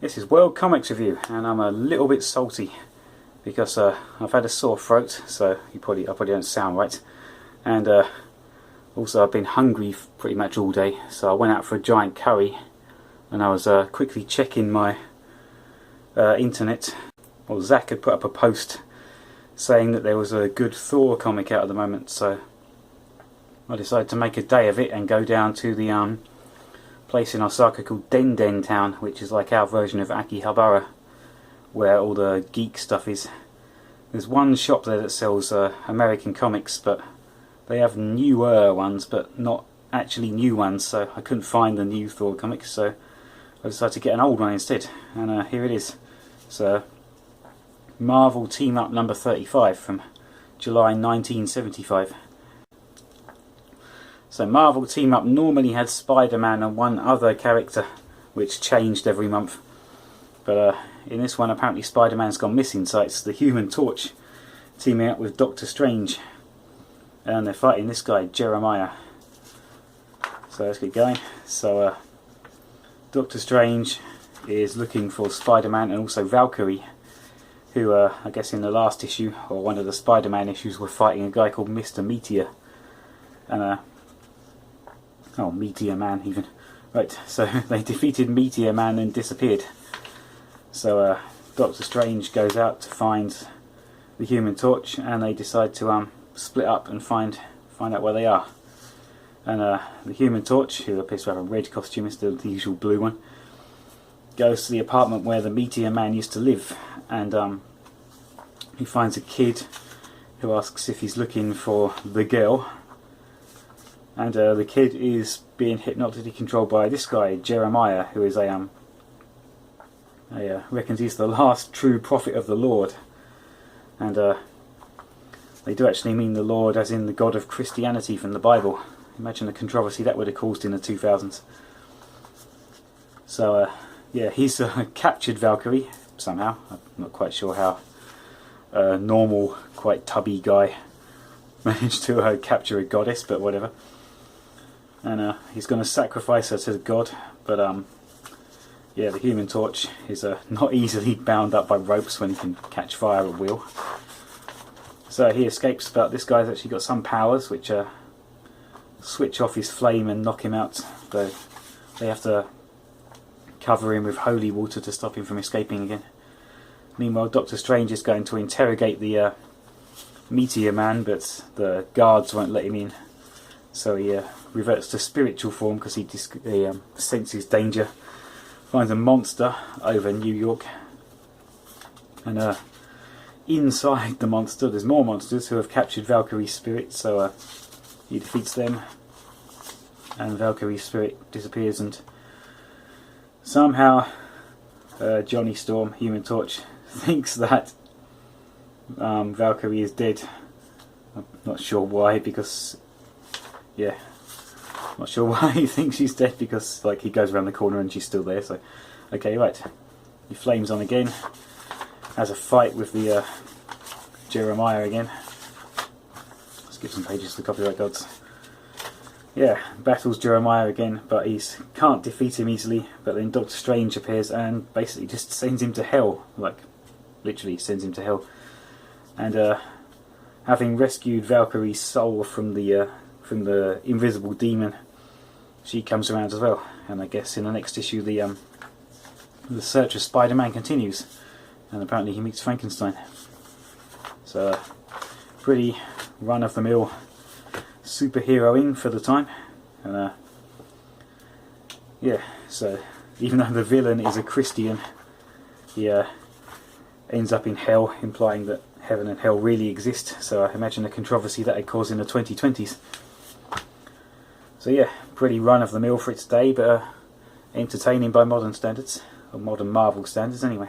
This is World Comics Review, and I'm a little bit salty because I've had a sore throat, so I probably don't sound right, and also I've been hungry pretty much all day, so I went out for a giant curry, and I was quickly checking my internet. Well, Zach had put up a post saying that there was a good Thor comic out at the moment, so I decided to make a day of it and go down to the place in Osaka called Den Town, which is like our version of Akihabara, where all the geek stuff is. There's one shop there that sells American comics, but they have newer ones, but not actually new ones, so I couldn't find the new Thor comics, so I decided to get an old one instead, and here it is. So Marvel Team Up number 35 from July 1975. So Marvel Team Up normally had Spider-Man and one other character, which changed every month. But in this one, apparently Spider-Man's gone missing, so it's the Human Torch teaming up with Doctor Strange. And they're fighting this guy, Jeremiah. So let's get going. So Doctor Strange is looking for Spider-Man and also Valkyrie, who I guess in the last issue, or one of the Spider-Man issues, were fighting a guy called Mr. Meteor. And oh, Meteor Man even. Right, so they defeated Meteor Man and disappeared. So Doctor Strange goes out to find the Human Torch, and they decide to split up and find out where they are. And the Human Torch, who appears to have a red costume instead of the usual blue one, goes to the apartment where the Meteor Man used to live, and he finds a kid who asks if he's looking for the girl. And the kid is being hypnotically controlled by this guy, Jeremiah, who is reckons he's the last true prophet of the Lord. And they do actually mean the Lord as in the God of Christianity from the Bible. Imagine the controversy that would have caused in the 2000s. So yeah, he's captured Valkyrie somehow. I'm not quite sure how a normal, quite tubby guy managed to capture a goddess, but whatever. And he's going to sacrifice her to the god, but yeah, the Human Torch is not easily bound up by ropes when he can catch fire at will. So he escapes, but this guy's actually got some powers which switch off his flame and knock him out. So they have to cover him with holy water to stop him from escaping again. Meanwhile, Doctor Strange is going to interrogate the Meteor Man, but the guards won't let him in. So he reverts to spiritual form because he senses danger. Finds a monster over New York. And inside the monster there's more monsters who have captured Valkyrie's spirit, so he defeats them. And Valkyrie's spirit disappears, and somehow Johnny Storm, Human Torch, thinks that Valkyrie is dead. I'm not sure why, because yeah, not sure why he thinks she's dead, because like he goes around the corner and she's still there. So okay, right, he flames on again, has a fight with the Jeremiah again. Let's give some pages to the copyright gods. Yeah, battles Jeremiah again, but he can't defeat him easily. But then Doctor Strange appears and basically just sends him to hell, like literally sends him to hell. And having rescued Valkyrie's soul from the invisible demon, she comes around as well. And I guess in the next issue the search of Spider-Man continues, and apparently he meets Frankenstein. So pretty run-of-the-mill superheroing for the time. And yeah, so even though the villain is a Christian, he ends up in hell, implying that heaven and hell really exist. So I imagine the controversy that it caused in the 2020s. So yeah, pretty run-of-the-mill for its day, but entertaining by modern standards, or modern Marvel standards anyway.